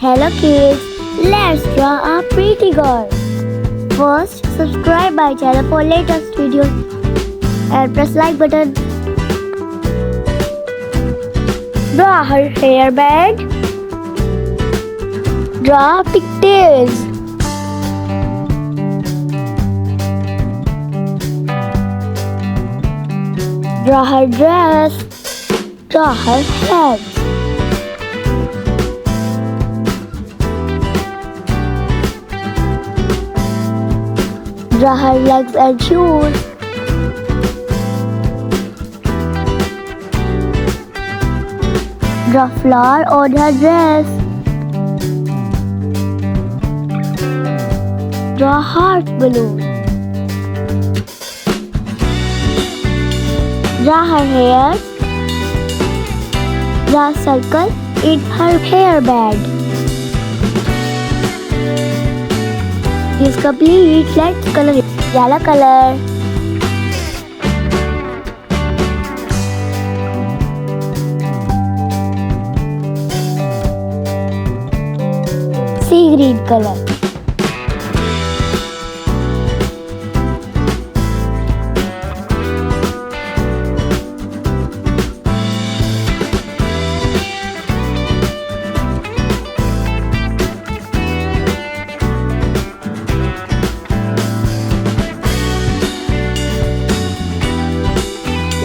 Hello kids, let's draw a pretty girl. First, subscribe my channel for latest videos and press like button. Draw her hairband. Draw pigtails. Draw her dress. Draw her hands. Draw her legs and shoes. Draw flower on her dress. Draw heart balloon. Draw her hair. Draw circle in her hairband. Is complete. Let's color it. Yellow color. Sea green color.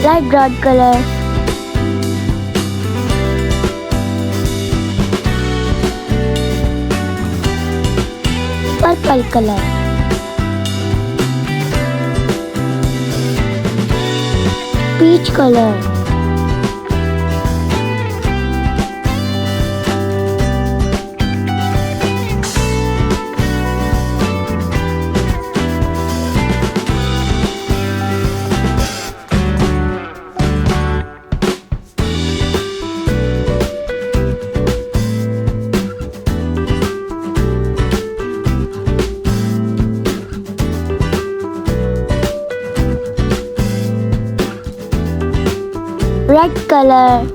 Light brown color. Purple color. Peach color. Red color.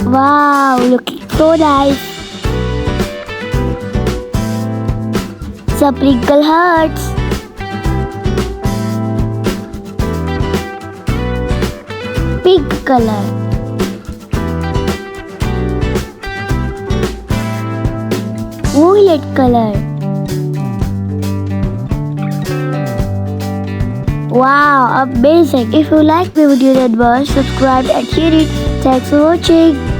Wow, looking so nice. Sprinkle hearts. Pink color. Violet color. Wow, amazing. If you like my video then subscribe and share it. Thanks for watching.